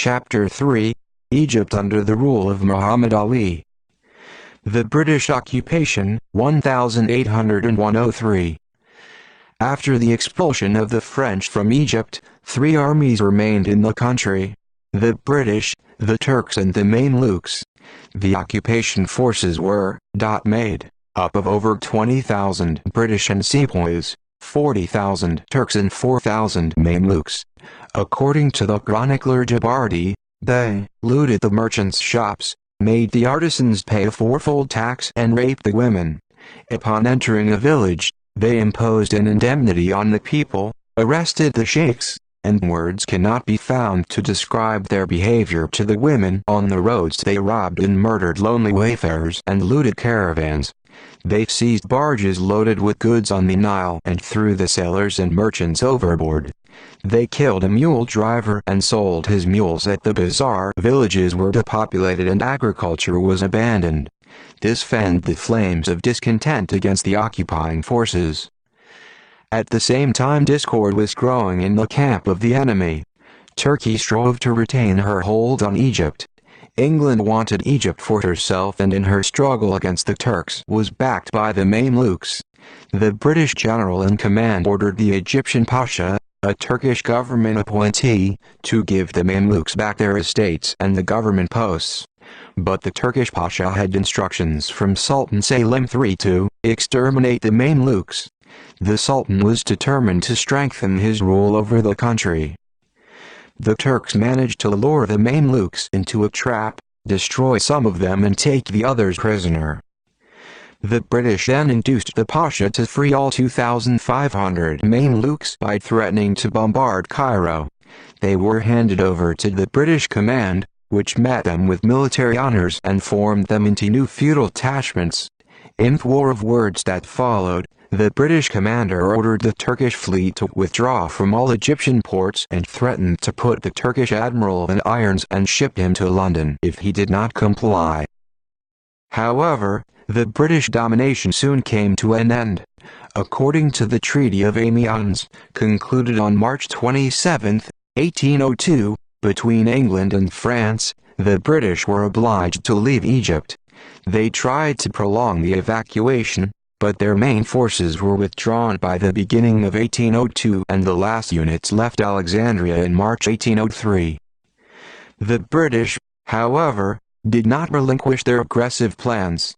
Chapter 3, Egypt under the rule of Muhammad Ali. The British occupation, 1801–03. After the expulsion of the French from Egypt, three armies remained in the country: the British, the Turks and the Mamluks. The occupation forces were made up of over 20,000 British and sepoys, 40,000 Turks and 4,000 Mamluks. According to the chronicler Jabarti, they looted the merchants' shops, made the artisans pay a fourfold tax and raped the women. Upon entering a village, they imposed an indemnity on the people, arrested the sheikhs, and words cannot be found to describe their behavior to the women. On the roads they robbed and murdered lonely wayfarers and looted caravans. They seized barges loaded with goods on the Nile and threw the sailors and merchants overboard. They killed a mule driver and sold his mules at the bazaar. Villages were depopulated and agriculture was abandoned. This fanned the flames of discontent against the occupying forces. At the same time, discord was growing in the camp of the enemy. Turkey strove to retain her hold on Egypt. England wanted Egypt for herself and in her struggle against the Turks was backed by the Mamluks. The British general in command ordered the Egyptian Pasha, a Turkish government appointee, to give the Mamluks back their estates and the government posts. But the Turkish Pasha had instructions from Sultan Selim III to exterminate the Mamluks. The Sultan was determined to strengthen his rule over the country. The Turks managed to lure the Mamluks into a trap, destroy some of them and take the others prisoner. The British then induced the Pasha to free all 2,500 Mamluks by threatening to bombard Cairo. They were handed over to the British command, which met them with military honors and formed them into new feudal attachments. In the war of words that followed, the British commander ordered the Turkish fleet to withdraw from all Egyptian ports and threatened to put the Turkish admiral in irons and ship him to London if he did not comply. However, the British domination soon came to an end. According to the Treaty of Amiens, concluded on March 27, 1802, between England and France, the British were obliged to leave Egypt. They tried to prolong the evacuation, but their main forces were withdrawn by the beginning of 1802 and the last units left Alexandria in March 1803. The British, however, did not relinquish their aggressive plans.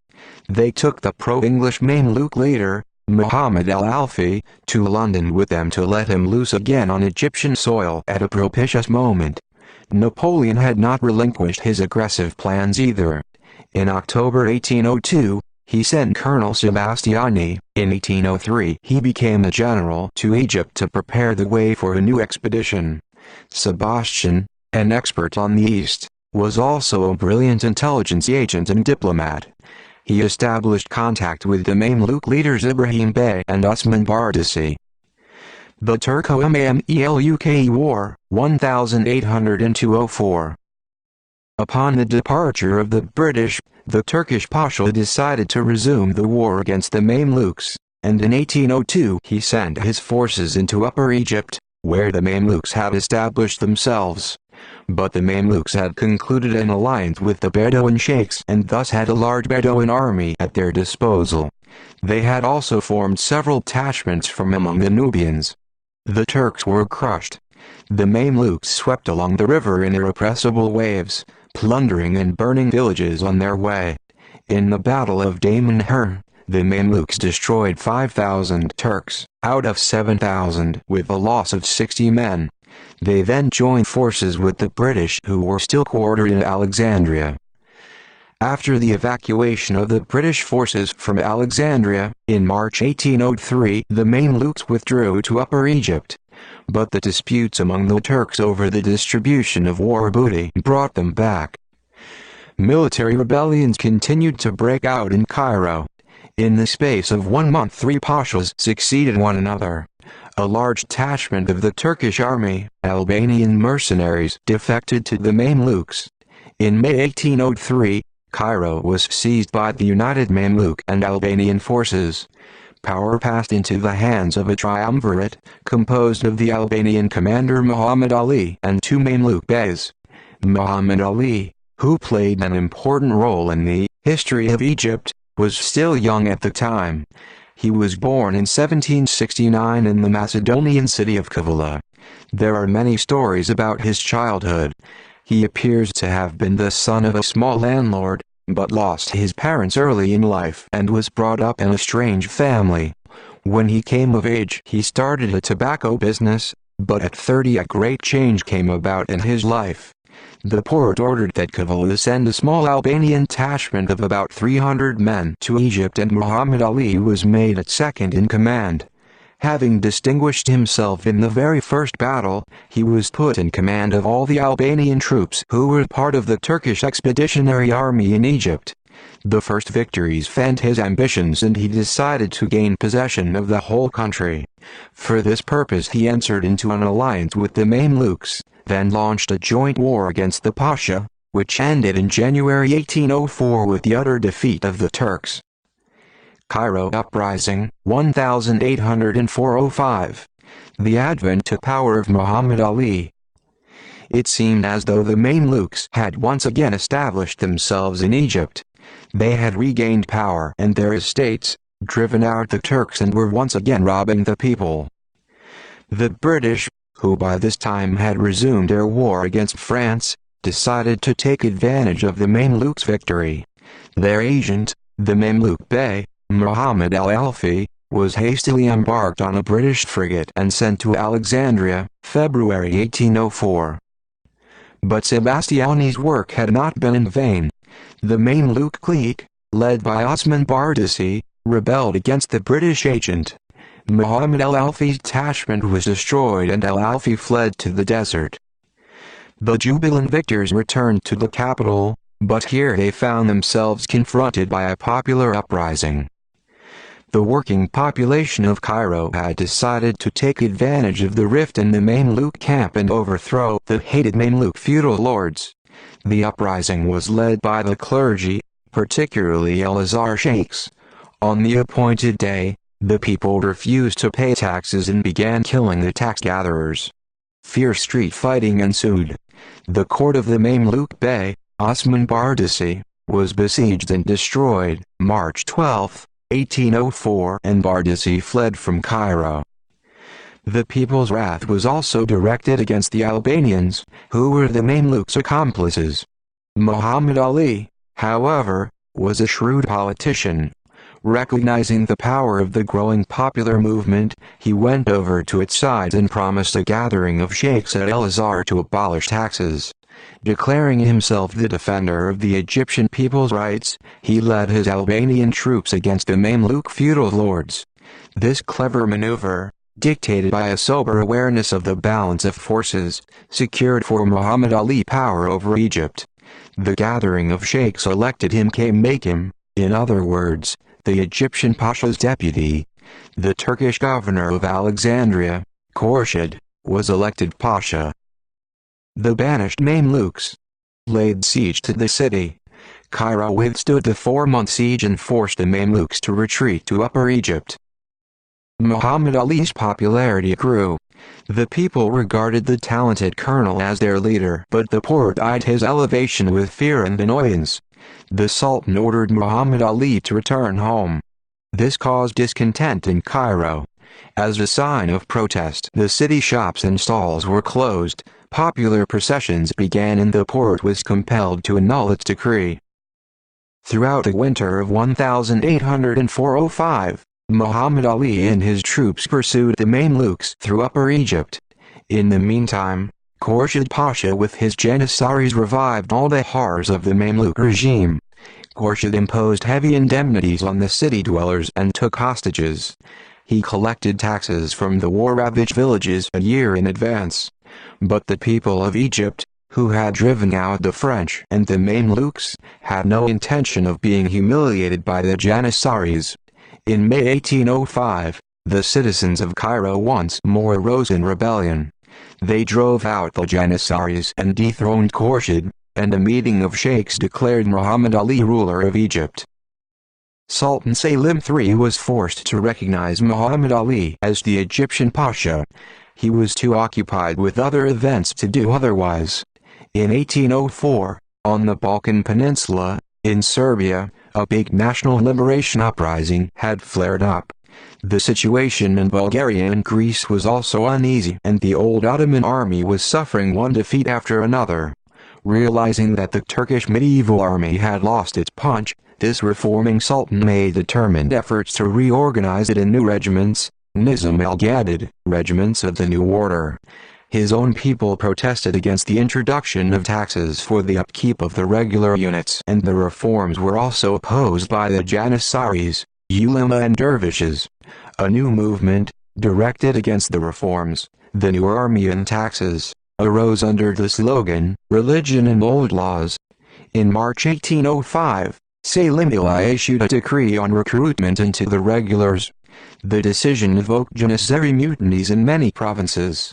They took the pro-English Mamluk leader, Muhammad al-Alfi, to London with them to let him loose again on Egyptian soil at a propitious moment. Napoleon had not relinquished his aggressive plans either. In October 1802, he sent Colonel Sebastiani. In 1803, he became a general to Egypt to prepare the way for a new expedition. Sebastian, an expert on the East, was also a brilliant intelligence agent and diplomat. He established contact with the Mamluk leaders Ibrahim Bey and Osman Bardisi. The Turco-Mamluk War, 1802–04. Upon the departure of the British, the Turkish Pasha decided to resume the war against the Mamluks, and in 1802 he sent his forces into Upper Egypt, where the Mamluks had established themselves. But the Mamluks had concluded an alliance with the Bedouin sheikhs and thus had a large Bedouin army at their disposal. They had also formed several detachments from among the Nubians. The Turks were crushed. The Mamluks swept along the river in irrepressible waves, plundering and burning villages on their way. In the Battle of Damanhur, the Mamluks destroyed 5,000 Turks, out of 7,000, with a loss of 60 men. They then joined forces with the British who were still quartered in Alexandria. After the evacuation of the British forces from Alexandria, in March 1803, the Mamluks withdrew to Upper Egypt. But the disputes among the Turks over the distribution of war booty brought them back. Military rebellions continued to break out in Cairo. In the space of 1 month 3 pashas succeeded one another. A large detachment of the Turkish army, Albanian mercenaries, defected to the Mamluks. In May 1803, Cairo was seized by the united Mamluk and Albanian forces. Power passed into the hands of a triumvirate, composed of the Albanian commander Muhammad Ali and 2 Mamluk beys. Muhammad Ali, who played an important role in the history of Egypt, was still young at the time. He was born in 1769 in the Macedonian city of Kavala. There are many stories about his childhood. He appears to have been the son of a small landlord, but lost his parents early in life and was brought up in a strange family. When he came of age, he started a tobacco business, but at 30 a great change came about in his life. The Porte ordered that Kavala send a small Albanian detachment of about 300 men to Egypt, and Muhammad Ali was made its second in command. Having distinguished himself in the very first battle, he was put in command of all the Albanian troops who were part of the Turkish Expeditionary Army in Egypt. The first victories fanned his ambitions and he decided to gain possession of the whole country. For this purpose he entered into an alliance with the Mamluks, then launched a joint war against the Pasha, which ended in January 1804 with the utter defeat of the Turks. Cairo Uprising, 1804–05. The advent to power of Muhammad Ali. It seemed as though the Mamluks had once again established themselves in Egypt. They had regained power and their estates, driven out the Turks, and were once again robbing the people. The British, who by this time had resumed their war against France, decided to take advantage of the Mamluks' victory. Their agent, the Mamluk Bey, Muhammad al-Alfi, was hastily embarked on a British frigate and sent to Alexandria, February 1804. But Sebastiani's work had not been in vain. The Mamluk clique, led by Osman Bardisi, rebelled against the British agent. Muhammad al-Alfi's detachment was destroyed and al-Alfi fled to the desert. The jubilant victors returned to the capital, but here they found themselves confronted by a popular uprising. The working population of Cairo had decided to take advantage of the rift in the Mamluk camp and overthrow the hated Mamluk feudal lords. The uprising was led by the clergy, particularly Al-Azhar sheikhs. On the appointed day, the people refused to pay taxes and began killing the tax gatherers. Fierce street fighting ensued. The court of the Mamluk Bey, Osman Bardisi, was besieged and destroyed, March 12, 1804, and Bardisi fled from Cairo. The people's wrath was also directed against the Albanians, who were the Mamluks' accomplices. Muhammad Ali, however, was a shrewd politician. Recognizing the power of the growing popular movement, he went over to its side and promised a gathering of sheikhs at El-Azhar to abolish taxes. Declaring himself the defender of the Egyptian people's rights, he led his Albanian troops against the Mamluk feudal lords. This clever maneuver, dictated by a sober awareness of the balance of forces, secured for Muhammad Ali power over Egypt. The gathering of sheikhs elected him Kaymakam, in other words, the Egyptian Pasha's deputy. The Turkish governor of Alexandria, Khurshid, was elected Pasha. The banished Mamluks laid siege to the city. Cairo withstood the 4-month siege and forced the Mamluks to retreat to Upper Egypt. Muhammad Ali's popularity grew. The people regarded the talented colonel as their leader, but the Porte eyed his elevation with fear and annoyance. The Sultan ordered Muhammad Ali to return home. This caused discontent in Cairo. As a sign of protest, the city shops and stalls were closed. Popular processions began and the Porte was compelled to annul its decree. Throughout the winter of 1804–05, Muhammad Ali and his troops pursued the Mamluks through Upper Egypt. In the meantime, Khurshid Pasha with his Janissaries revived all the horrors of the Mamluk regime. Khurshid imposed heavy indemnities on the city dwellers and took hostages. He collected taxes from the war-ravaged villages a year in advance. But the people of Egypt, who had driven out the French and the Mamluks, had no intention of being humiliated by the Janissaries. In May 1805, the citizens of Cairo once more rose in rebellion. They drove out the Janissaries and dethroned Khurshid, and a meeting of sheikhs declared Muhammad Ali ruler of Egypt. Sultan Selim III was forced to recognize Muhammad Ali as the Egyptian Pasha. He was too occupied with other events to do otherwise. In 1804, on the Balkan Peninsula, in Serbia, a big national liberation uprising had flared up. The situation in Bulgaria and Greece was also uneasy, and the old Ottoman army was suffering one defeat after another. Realizing that the Turkish medieval army had lost its punch, this reforming sultan made determined efforts to reorganize it in new regiments, Nizam al-Gadid, regiments of the new order. His own people protested against the introduction of taxes for the upkeep of the regular units, and the reforms were also opposed by the Janissaries, ulema and dervishes. A new movement, directed against the reforms, the new army and taxes, arose under the slogan, "Religion and Old Laws." In March 1805, Selim Bey issued a decree on recruitment into the regulars. The decision evoked Janissary mutinies in many provinces.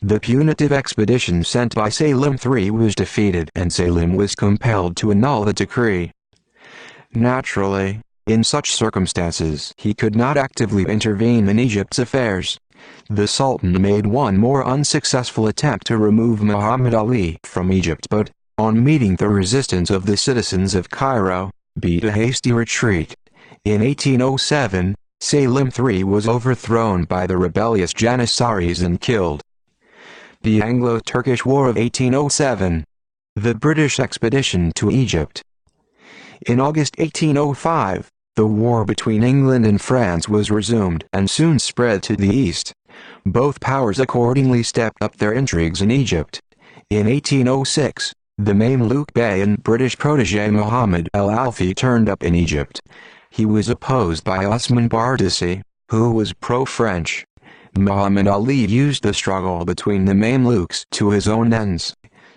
The punitive expedition sent by Selim III was defeated, and Selim was compelled to annul the decree. Naturally, in such circumstances he could not actively intervene in Egypt's affairs. The Sultan made one more unsuccessful attempt to remove Muhammad Ali from Egypt, but, on meeting the resistance of the citizens of Cairo, beat a hasty retreat. In 1807, Selim III was overthrown by the rebellious Janissaries and killed. The Anglo-Turkish War of 1807. The British expedition to Egypt. In August 1805, the war between England and France was resumed and soon spread to the east. Both powers accordingly stepped up their intrigues in Egypt. In 1806, the Mamluk Bey and British protégé Muhammad al-Alfi turned up in Egypt. He was opposed by Osman Bardisi, who was pro-French. Muhammad Ali used the struggle between the Mamluks to his own ends.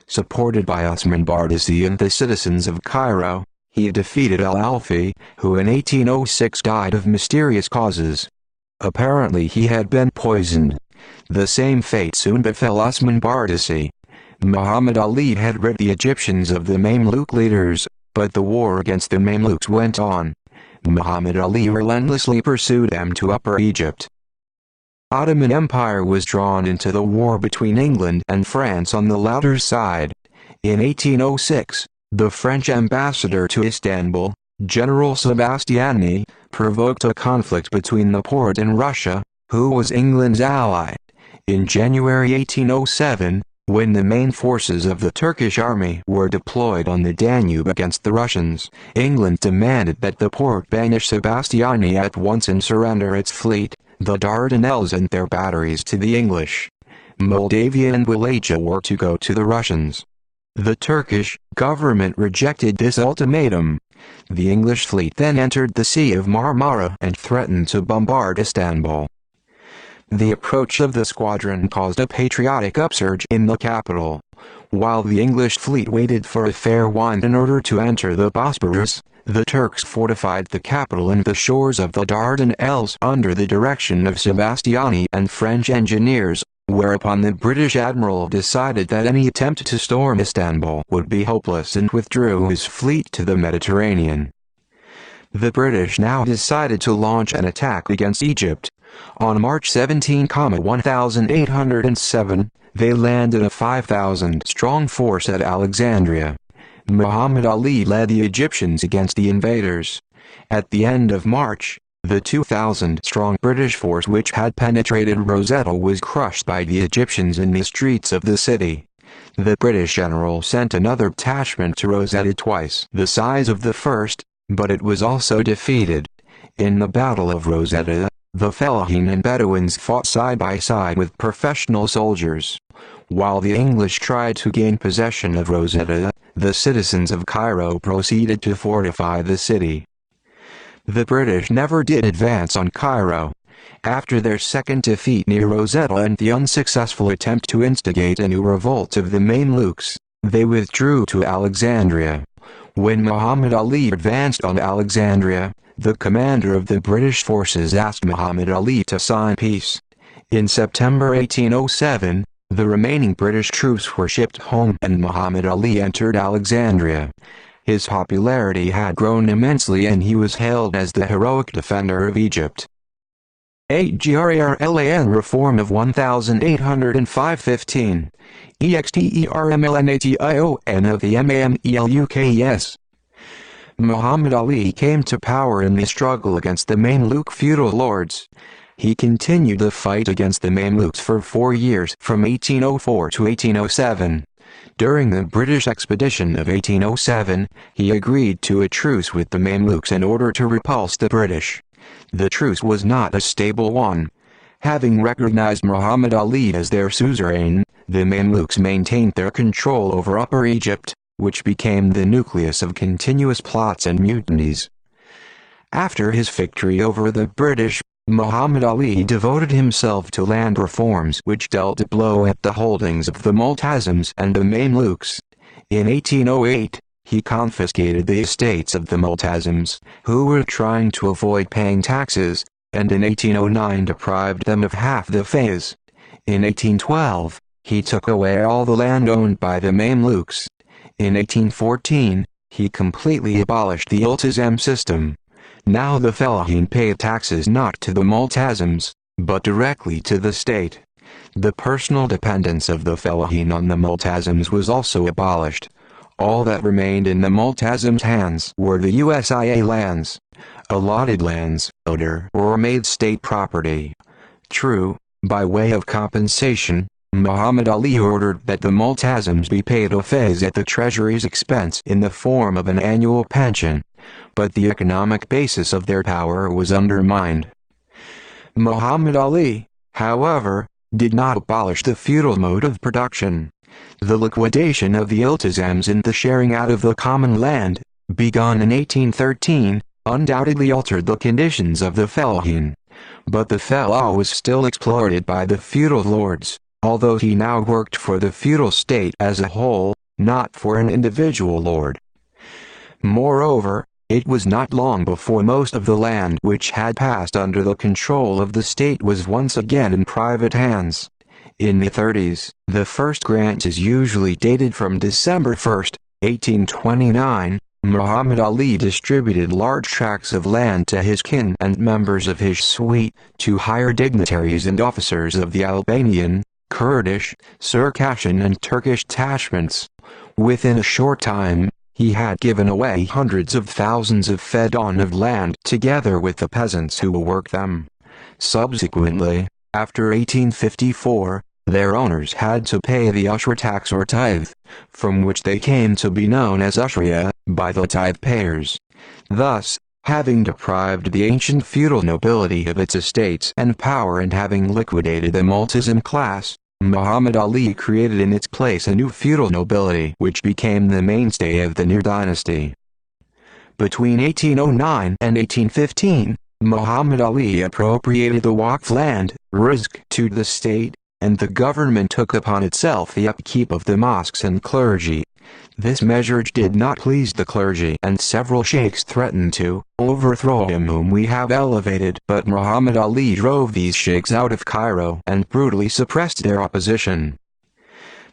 Supported by Osman Bardisi and the citizens of Cairo, he defeated al-Alfi, who in 1806 died of mysterious causes. Apparently he had been poisoned. The same fate soon befell Osman Bardisi. Muhammad Ali had rid the Egyptians of the Mamluk leaders, but the war against the Mamluks went on. Muhammad Ali relentlessly pursued them to Upper Egypt. Ottoman Empire was drawn into the war between England and France on the latter side. In 1806, the French ambassador to Istanbul, General Sebastiani, provoked a conflict between the Porte and Russia, who was England's ally. In January 1807, when the main forces of the Turkish army were deployed on the Danube against the Russians, England demanded that the Porte banish Sebastiani at once and surrender its fleet, the Dardanelles and their batteries, to the English. Moldavia and Wallachia were to go to the Russians. The Turkish government rejected this ultimatum. The English fleet then entered the Sea of Marmara and threatened to bombard Istanbul. The approach of the squadron caused a patriotic upsurge in the capital. While the English fleet waited for a fair wind in order to enter the Bosporus, the Turks fortified the capital and the shores of the Dardanelles under the direction of Sebastiani and French engineers, whereupon the British admiral decided that any attempt to storm Istanbul would be hopeless and withdrew his fleet to the Mediterranean. The British now decided to launch an attack against Egypt. On March 17, 1807, they landed a 5,000-strong force at Alexandria. Muhammad Ali led the Egyptians against the invaders. At the end of March, the 2,000-strong British force which had penetrated Rosetta was crushed by the Egyptians in the streets of the city. The British general sent another detachment to Rosetta twice the size of the first, but it was also defeated. In the Battle of Rosetta, the Fellahin and Bedouins fought side by side with professional soldiers. While the English tried to gain possession of Rosetta, the citizens of Cairo proceeded to fortify the city. The British never did advance on Cairo. After their second defeat near Rosetta and the unsuccessful attempt to instigate a new revolt of the Mamluks, they withdrew to Alexandria. When Muhammad Ali advanced on Alexandria, the commander of the British forces asked Muhammad Ali to sign peace. In September 1807, the remaining British troops were shipped home and Muhammad Ali entered Alexandria. His popularity had grown immensely and he was hailed as the heroic defender of Egypt. AGRARLAN Reform of 1805-15. EXTERMLNATION of the MAMELUKES. Muhammad Ali came to power in the struggle against the Mamluk feudal lords. He continued the fight against the Mamluks for 4 years from 1804 to 1807. During the British expedition of 1807, he agreed to a truce with the Mamluks in order to repulse the British. The truce was not a stable one. Having recognized Muhammad Ali as their suzerain, the Mamluks maintained their control over Upper Egypt, which became the nucleus of continuous plots and mutinies. After his victory over the British, Muhammad Ali devoted himself to land reforms which dealt a blow at the holdings of the Multazims and the Mamluks. In 1808, he confiscated the estates of the Multazims, who were trying to avoid paying taxes, and in 1809 deprived them of half the fez. In 1812, he took away all the land owned by the Mamluks. In 1814, he completely abolished the iltizam system. Now the fellahin paid taxes not to the Multazims, but directly to the state. The personal dependence of the fellahin on the Multazims was also abolished. All that remained in the Multazims' hands were the USIA lands. Allotted lands, or made state property. True, by way of compensation, Muhammad Ali ordered that the Multazims be paid a fez at the treasury's expense in the form of an annual pension, but the economic basis of their power was undermined. Muhammad Ali, however, did not abolish the feudal mode of production. The liquidation of the iltizams and the sharing out of the common land, begun in 1813, undoubtedly altered the conditions of the fellahin. But the fellah was still exploited by the feudal lords, although he now worked for the feudal state as a whole, not for an individual lord. Moreover, it was not long before most of the land which had passed under the control of the state was once again in private hands. In the 30s, the first grant is usually dated from December 1, 1829. Muhammad Ali distributed large tracts of land to his kin and members of his suite, to higher dignitaries and officers of the Albanian, Kurdish, Circassian and Turkish detachments. Within a short time, he had given away hundreds of thousands of fedon of land together with the peasants who worked them. Subsequently, after 1854, their owners had to pay the ushra tax or tithe, from which they came to be known as ushriya, by the tithe payers. Thus, having deprived the ancient feudal nobility of its estates and power and having liquidated the Multazim class, Muhammad Ali created in its place a new feudal nobility which became the mainstay of the new dynasty. Between 1809 and 1815, Muhammad Ali appropriated the Waqf land, rizq, to the state, and the government took upon itself the upkeep of the mosques and clergy. This measure did not please the clergy and several sheikhs threatened to overthrow him whom we have elevated, but Muhammad Ali drove these sheikhs out of Cairo and brutally suppressed their opposition.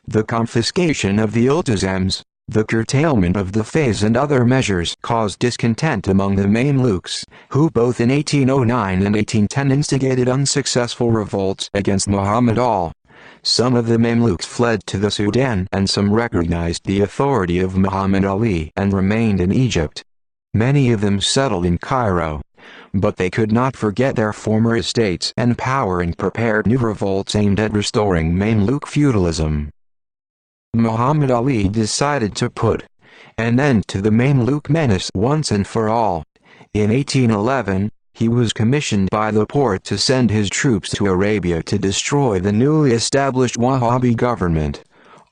The confiscation of the iltizams, the curtailment of the fez and other measures caused discontent among the Mamluks, who both in 1809 and 1810 instigated unsuccessful revolts against Muhammad Ali. Some of the Mamluks fled to the Sudan and some recognized the authority of Muhammad Ali and remained in Egypt. Many of them settled in Cairo. But they could not forget their former estates and power and prepared new revolts aimed at restoring Mamluk feudalism. Muhammad Ali decided to put an end to the Mamluk menace once and for all. In 1811, he was commissioned by the Porte to send his troops to Arabia to destroy the newly established Wahhabi government.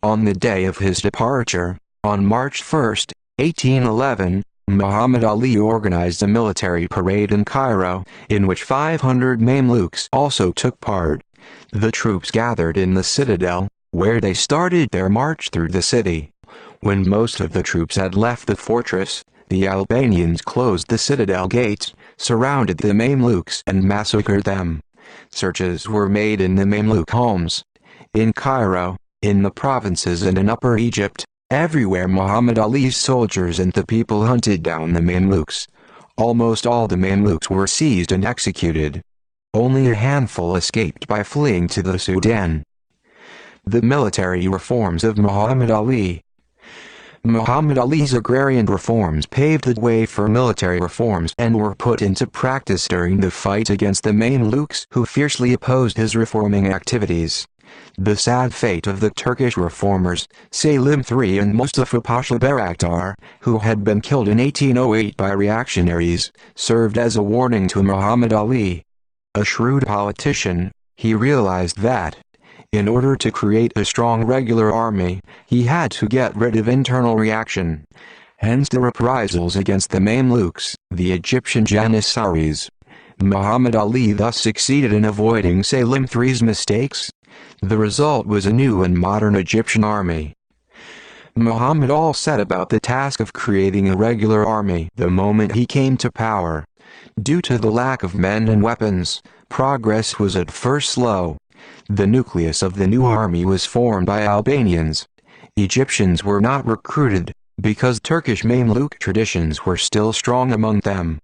On the day of his departure, on March 1, 1811, Muhammad Ali organized a military parade in Cairo, in which 500 Mamluks also took part. The troops gathered in the citadel, where they started their march through the city. When most of the troops had left the fortress, the Albanians closed the citadel gates, surrounded the Mamluks and massacred them. Searches were made in the Mamluk homes. In Cairo, in the provinces and in Upper Egypt, everywhere Muhammad Ali's soldiers and the people hunted down the Mamluks. Almost all the Mamluks were seized and executed. Only a handful escaped by fleeing to the Sudan. The military reforms of Muhammad Ali. Muhammad Ali's agrarian reforms paved the way for military reforms and were put into practice during the fight against the Mamluks, who fiercely opposed his reforming activities. The sad fate of the Turkish reformers, Selim III and Mustafa Pasha Bayraktar, who had been killed in 1808 by reactionaries, served as a warning to Muhammad Ali. A shrewd politician, he realized that, in order to create a strong regular army, he had to get rid of internal reaction. Hence the reprisals against the Mamluks, the Egyptian Janissaries. Muhammad Ali thus succeeded in avoiding Selim III's mistakes. The result was a new and modern Egyptian army. Muhammad Ali set about the task of creating a regular army the moment he came to power. Due to the lack of men and weapons, progress was at first slow. The nucleus of the new army was formed by Albanians. Egyptians were not recruited, because Turkish Mamluk traditions were still strong among them.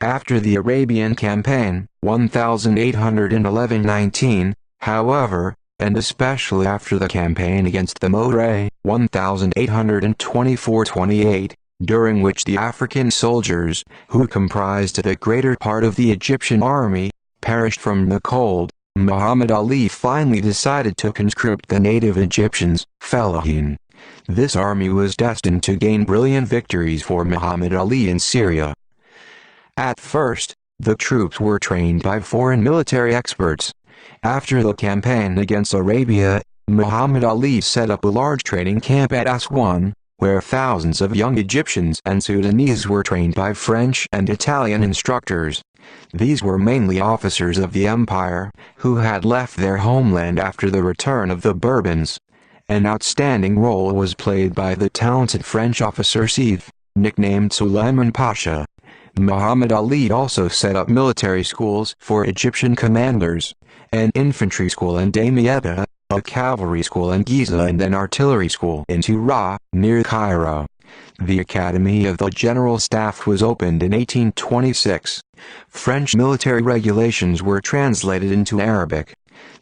After the Arabian campaign, 1811-19, however, and especially after the campaign against the Moghrei, 1824-28, during which the African soldiers, who comprised the greater part of the Egyptian army, perished from the cold, Muhammad Ali finally decided to conscript the native Egyptians, Fellahin. This army was destined to gain brilliant victories for Muhammad Ali in Syria. At first, the troops were trained by foreign military experts. After the campaign against Arabia, Muhammad Ali set up a large training camp at Aswan, where thousands of young Egyptians and Sudanese were trained by French and Italian instructors. These were mainly officers of the empire, who had left their homeland after the return of the Bourbons. An outstanding role was played by the talented French officer Sèvres, nicknamed Suleiman Pasha. Muhammad Ali also set up military schools for Egyptian commanders, an infantry school in Damietta, a cavalry school in Giza and an artillery school in Tura, near Cairo. The Academy of the General Staff was opened in 1826. French military regulations were translated into Arabic.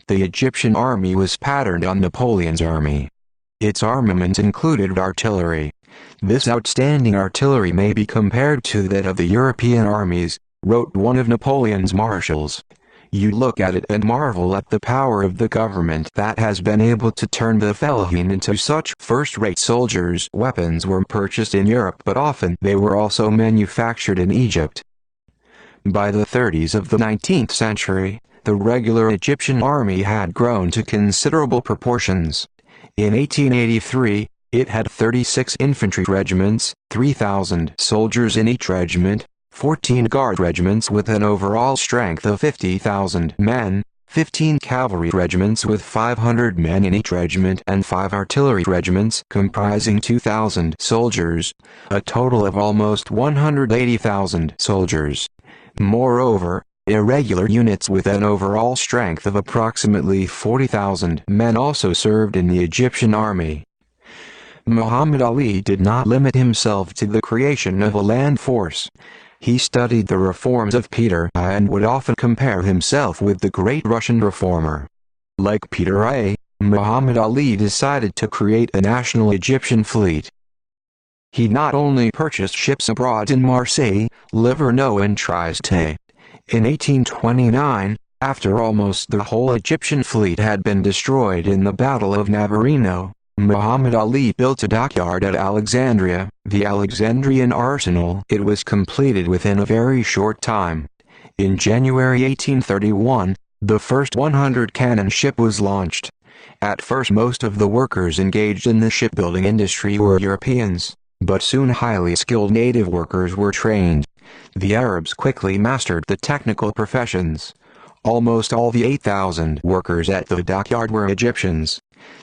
The Egyptian army was patterned on Napoleon's army. Its armament included artillery. This outstanding artillery may be compared to that of the European armies, wrote one of Napoleon's marshals. You look at it and marvel at the power of the government that has been able to turn the Fellahin into such first-rate soldiers. Weapons were purchased in Europe, but often they were also manufactured in Egypt. By the 30s of the 19th century, the regular Egyptian army had grown to considerable proportions. In 1883, it had 36 infantry regiments, 3,000 soldiers in each regiment, 14 guard regiments with an overall strength of 50,000 men, 15 cavalry regiments with 500 men in each regiment and 5 artillery regiments comprising 2,000 soldiers, a total of almost 180,000 soldiers. Moreover, irregular units with an overall strength of approximately 40,000 men also served in the Egyptian army. Muhammad Ali did not limit himself to the creation of a land force. He studied the reforms of Peter I and would often compare himself with the great Russian reformer. Like Peter I, Muhammad Ali decided to create a national Egyptian fleet. He not only purchased ships abroad in Marseille, Livorno and Trieste. In 1829, after almost the whole Egyptian fleet had been destroyed in the Battle of Navarino, Muhammad Ali built a dockyard at Alexandria, the Alexandrian Arsenal. It was completed within a very short time. In January 1831, the first 100-cannon ship was launched. At first most of the workers engaged in the shipbuilding industry were Europeans, but soon highly skilled native workers were trained. The Arabs quickly mastered the technical professions. Almost all the 8,000 workers at the dockyard were Egyptians.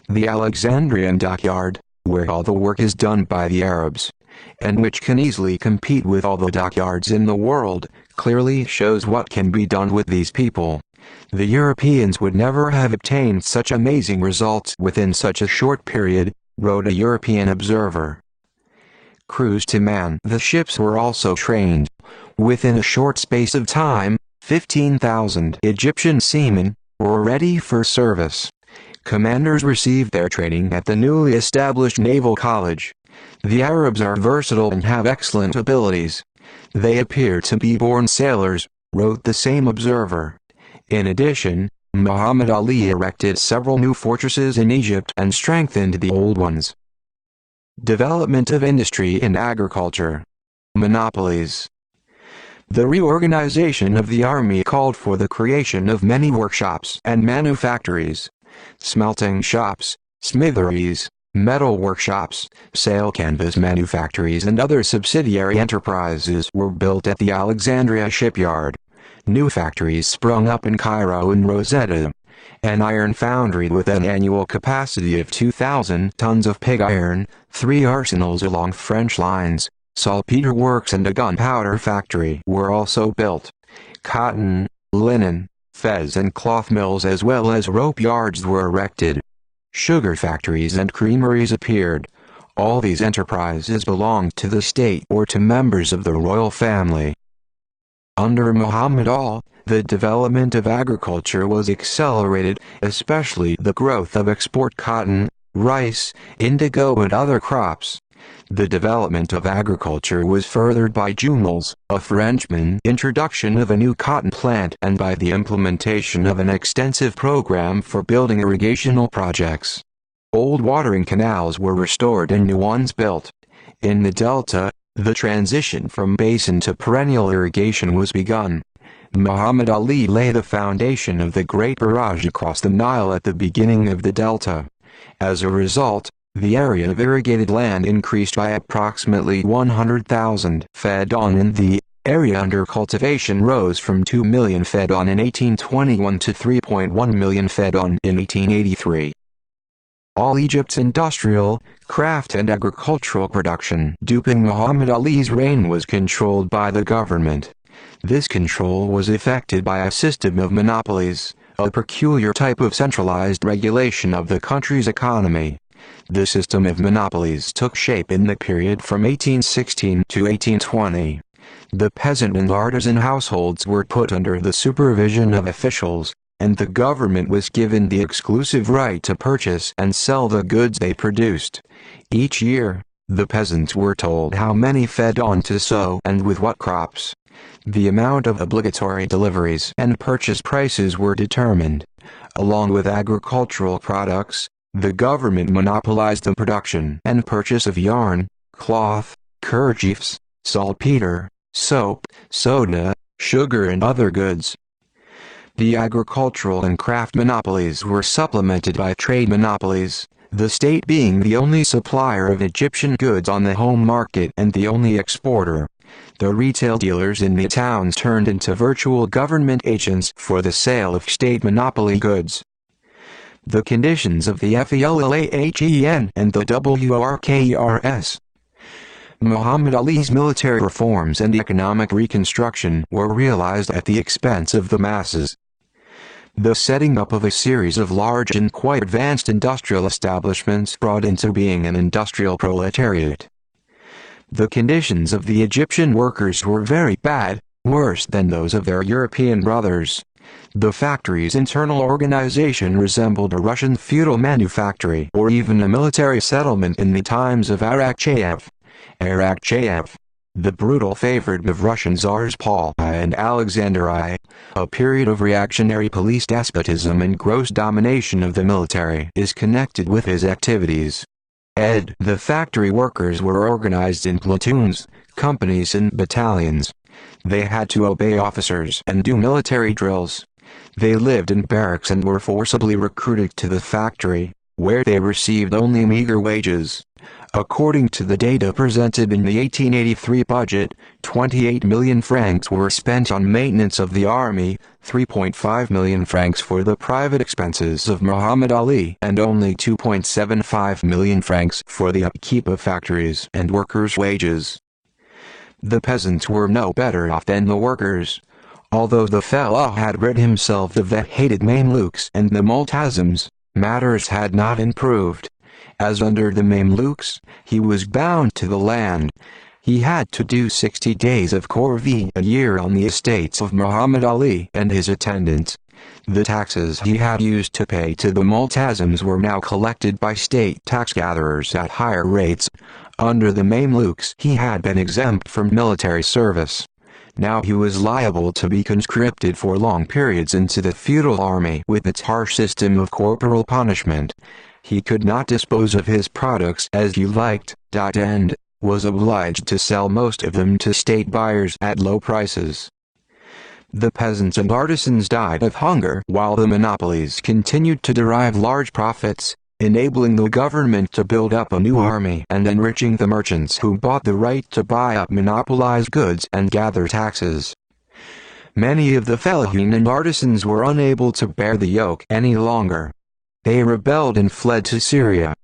The Alexandrian dockyard, where all the work is done by the Arabs, and which can easily compete with all the dockyards in the world, clearly shows what can be done with these people. The Europeans would never have obtained such amazing results within such a short period, wrote a European observer. Crews to man the ships were also trained. Within a short space of time, 15,000 Egyptian seamen were ready for service. Commanders received their training at the newly established Naval College. The Arabs are versatile and have excellent abilities. They appear to be born sailors, wrote the same observer. In addition, Muhammad Ali erected several new fortresses in Egypt and strengthened the old ones. Development of industry and agriculture. Monopolies. The reorganization of the army called for the creation of many workshops and manufactories. Smelting shops, smitheries, metal workshops, sail canvas manufactories and other subsidiary enterprises were built at the Alexandria shipyard. New factories sprung up in Cairo and Rosetta. An iron foundry with an annual capacity of 2,000 tons of pig iron, 3 arsenals along French lines, saltpeter works and a gunpowder factory were also built. Cotton, linen, fez and cloth mills as well as rope yards were erected. Sugar factories and creameries appeared. All these enterprises belonged to the state or to members of the royal family. Under Muhammad Ali, the development of agriculture was accelerated, especially the growth of export cotton, rice, indigo and other crops. The development of agriculture was furthered by Jumels, a Frenchman, introduction of a new cotton plant and by the implementation of an extensive program for building irrigational projects. Old watering canals were restored and new ones built. In the Delta, the transition from basin to perennial irrigation was begun. Muhammad Ali laid the foundation of the Great Barrage across the Nile at the beginning of the Delta. As a result, the area of irrigated land increased by approximately 100,000 fedon and the area under cultivation rose from 2 million fedon in 1821 to 3.1 million fedon in 1883. All Egypt's industrial, craft and agricultural production during Muhammad Ali's reign was controlled by the government. This control was effected by a system of monopolies, a peculiar type of centralized regulation of the country's economy. The system of monopolies took shape in the period from 1816 to 1820. The peasant and artisan households were put under the supervision of officials, and the government was given the exclusive right to purchase and sell the goods they produced. Each year, the peasants were told how many fedon to sow and with what crops. The amount of obligatory deliveries and purchase prices were determined. Along with agricultural products, the government monopolized the production and purchase of yarn, cloth, kerchiefs, saltpeter, soap, soda, sugar and other goods. The agricultural and craft monopolies were supplemented by trade monopolies, the state being the only supplier of Egyptian goods on the home market and the only exporter. The retail dealers in the towns turned into virtual government agents for the sale of state monopoly goods. The conditions of the FELAHEN and the WRKRS. Muhammad Ali's military reforms and economic reconstruction were realized at the expense of the masses. The setting up of a series of large and quite advanced industrial establishments brought into being an industrial proletariat. The conditions of the Egyptian workers were very bad, worse than those of their European brothers. The factory's internal organization resembled a Russian feudal manufactory or even a military settlement in the times of Arakcheyev. Arakcheyev, the brutal favorite of Russian Tsars Paul I and Alexander I, a period of reactionary police despotism and gross domination of the military is connected with his activities. The factory workers were organized in platoons, companies and battalions. They had to obey officers and do military drills. They lived in barracks and were forcibly recruited to the factory, where they received only meager wages. According to the data presented in the 1883 budget, 28 million francs were spent on maintenance of the army, 3.5 million francs for the private expenses of Muhammad Ali, and only 2.75 million francs for the upkeep of factories and workers' wages. The peasants were no better off than the workers. Although the fellah had rid himself of the hated Mamluks and the Multazims, matters had not improved. As under the Mamluks, he was bound to the land. He had to do 60 days of corvée a year on the estates of Muhammad Ali and his attendants. The taxes he had used to pay to the multazams were now collected by state tax gatherers at higher rates. Under the Mamluks, he had been exempt from military service. Now he was liable to be conscripted for long periods into the feudal army with its harsh system of corporal punishment. He could not dispose of his products as he liked, and was obliged to sell most of them to state buyers at low prices. The peasants and artisans died of hunger while the monopolies continued to derive large profits, enabling the government to build up a new army and enriching the merchants who bought the right to buy up monopolized goods and gather taxes. Many of the fellahin and artisans were unable to bear the yoke any longer. They rebelled and fled to Syria.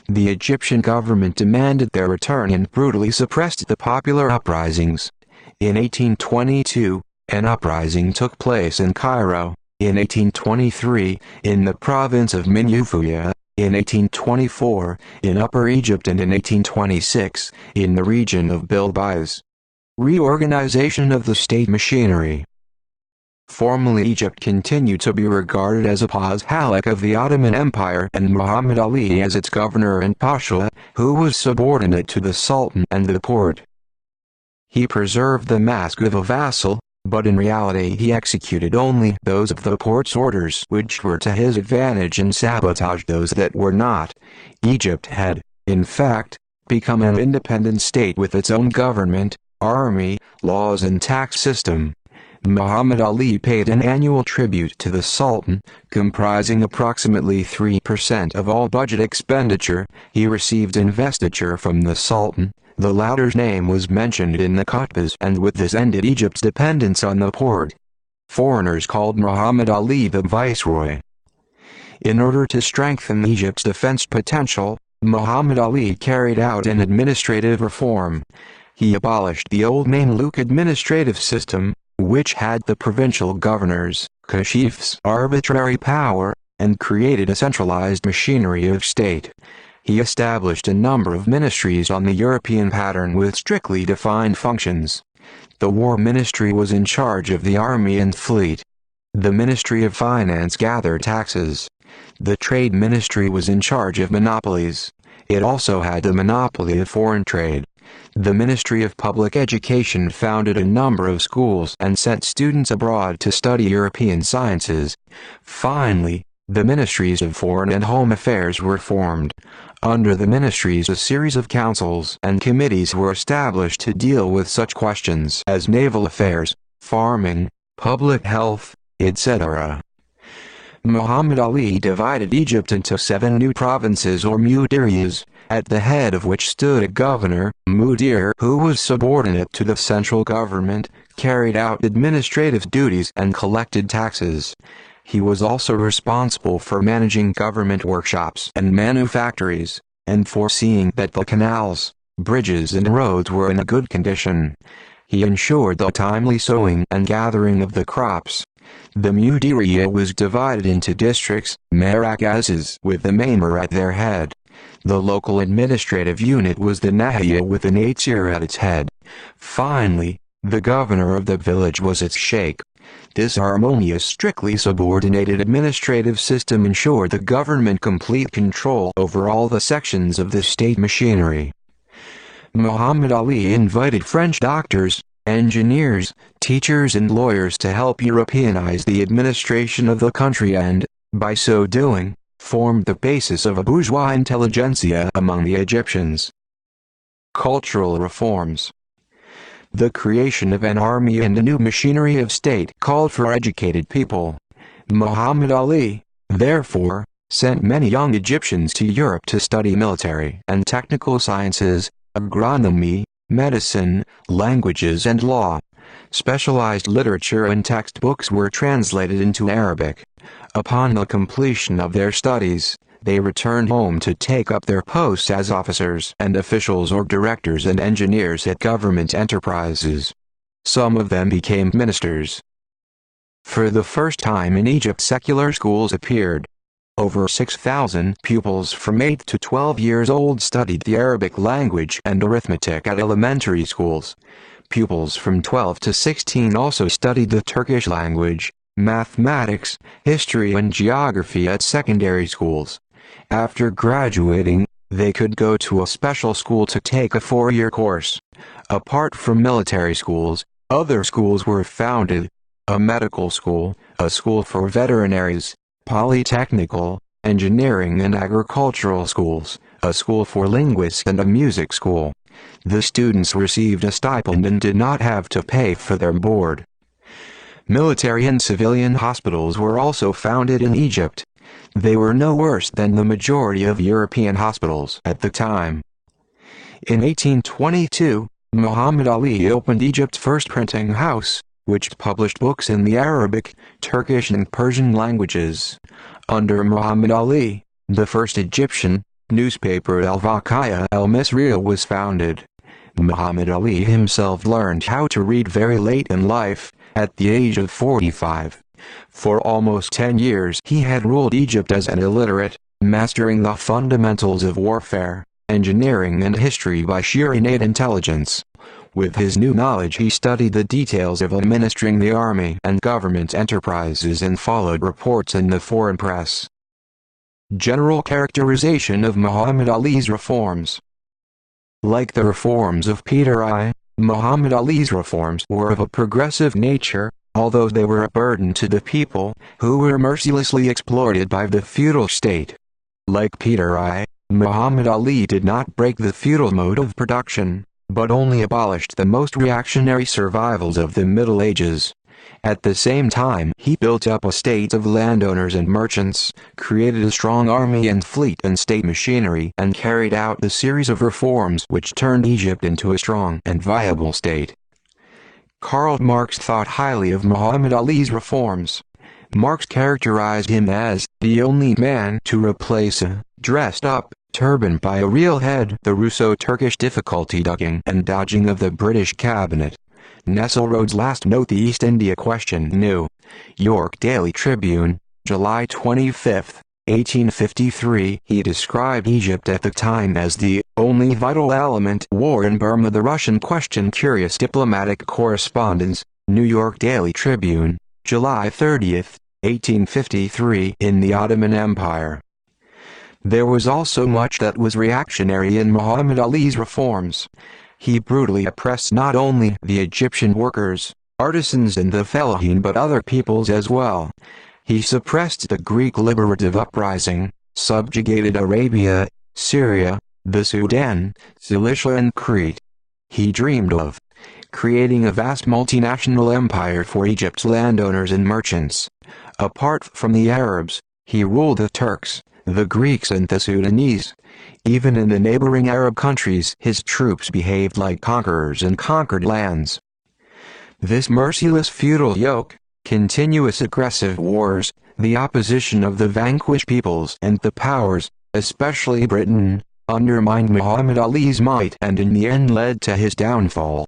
The Egyptian government demanded their return and brutally suppressed the popular uprisings. In 1822, an uprising took place in Cairo. In 1823, in the province of Minufia. In 1824, in Upper Egypt, and in 1826, in the region of Bilbais. Reorganization of the state machinery. Formerly Egypt continued to be regarded as a Paşhalik of the Ottoman Empire and Muhammad Ali as its governor and pasha, who was subordinate to the Sultan and the Porte. He preserved the mask of a vassal, but in reality he executed only those of the Porte's orders which were to his advantage and sabotaged those that were not. Egypt had, in fact, become an independent state with its own government, army, laws and tax system. Muhammad Ali paid an annual tribute to the Sultan, comprising approximately 3% of all budget expenditure. He received investiture from the Sultan. The latter's name was mentioned in the Khutbahs, and with this ended Egypt's dependence on the Porte. Foreigners called Muhammad Ali the Viceroy. In order to strengthen Egypt's defense potential, Muhammad Ali carried out an administrative reform. He abolished the old Mamluk administrative system, which had the provincial governors, kashifs, arbitrary power, and created a centralized machinery of state. He established a number of ministries on the European pattern with strictly defined functions. The War Ministry was in charge of the army and fleet. The Ministry of Finance gathered taxes. The Trade Ministry was in charge of monopolies. It also had the monopoly of foreign trade. The Ministry of Public Education founded a number of schools and sent students abroad to study European sciences. Finally, the Ministries of Foreign and Home Affairs were formed. Under the ministries, a series of councils and committees were established to deal with such questions as naval affairs, farming, public health, etc. Muhammad Ali divided Egypt into 7 new provinces or mudiriyas, at the head of which stood a governor, mudir, who was subordinate to the central government, carried out administrative duties and collected taxes. He was also responsible for managing government workshops and manufactories, and for seeing that the canals, bridges and roads were in a good condition. He ensured the timely sowing and gathering of the crops. The Mudiriya was divided into districts, marakazes, with the Mamer at their head. The local administrative unit was the Nahiya with the Natsir at its head. Finally, the governor of the village was its sheikh. This harmonious, strictly subordinated administrative system ensured the government complete control over all the sections of the state machinery. Muhammad Ali invited French doctors, engineers, teachers and lawyers to help Europeanize the administration of the country and, by so doing, formed the basis of a bourgeois intelligentsia among the Egyptians. Cultural reforms. The creation of an army and a new machinery of state called for educated people. Muhammad Ali, therefore, sent many young Egyptians to Europe to study military and technical sciences, agronomy, medicine, languages and law. Specialized literature and textbooks were translated into Arabic. Upon the completion of their studies, they returned home to take up their posts as officers and officials or directors and engineers at government enterprises. Some of them became ministers. For the first time in Egypt, secular schools appeared. Over 6,000 pupils from 8 to 12 years old studied the Arabic language and arithmetic at elementary schools. Pupils from 12 to 16 also studied the Turkish language, mathematics, history and geography at secondary schools. After graduating, they could go to a special school to take a 4-year course. Apart from military schools, other schools were founded: a medical school, a school for veterinaries, polytechnical, engineering and agricultural schools, a school for linguists and a music school. The students received a stipend and did not have to pay for their board. Military and civilian hospitals were also founded in Egypt. They were no worse than the majority of European hospitals at the time. In 1822, Muhammad Ali opened Egypt's first printing house, which published books in the Arabic, Turkish and Persian languages. Under Muhammad Ali, the first Egyptian newspaper Al-Waqia al-Misriya was founded. Muhammad Ali himself learned how to read very late in life, at the age of 45. For almost 10 years he had ruled Egypt as an illiterate, mastering the fundamentals of warfare, engineering and history by sheer innate intelligence. With his new knowledge he studied the details of administering the army and government enterprises and followed reports in the foreign press. General characterization of Muhammad Ali's reforms. Like the reforms of Peter I, Muhammad Ali's reforms were of a progressive nature, although they were a burden to the people, who were mercilessly exploited by the feudal state. Like Peter I, Muhammad Ali did not break the feudal mode of production, but only abolished the most reactionary survivals of the Middle Ages. At the same time he built up a state of landowners and merchants, created a strong army and fleet and state machinery and carried out the series of reforms which turned Egypt into a strong and viable state. Karl Marx thought highly of Muhammad Ali's reforms. Marx characterized him as the only man to replace a dressed-up turban by a real head. The Russo-Turkish difficulty ducking and dodging of the British cabinet. Nesselrode's last note: the East India Question. New York Daily Tribune, July 25, 1853. He described Egypt at the time as the only vital element. War in Burma. The Russian Question. Curious diplomatic correspondence. New York Daily Tribune, July 30, 1853. In the Ottoman Empire. There was also much that was reactionary in Muhammad Ali's reforms. He brutally oppressed not only the Egyptian workers, artisans and the fellahin but other peoples as well. He suppressed the Greek liberative uprising, subjugated Arabia, Syria, the Sudan, Cilicia and Crete. He dreamed of creating a vast multinational empire for Egypt's landowners and merchants. Apart from the Arabs, he ruled the Turks, the Greeks and the Sudanese. Even in the neighboring Arab countries his troops behaved like conquerors and conquered lands. This merciless feudal yoke, continuous aggressive wars, the opposition of the vanquished peoples and the powers, especially Britain, undermined Muhammad Ali's might and in the end led to his downfall.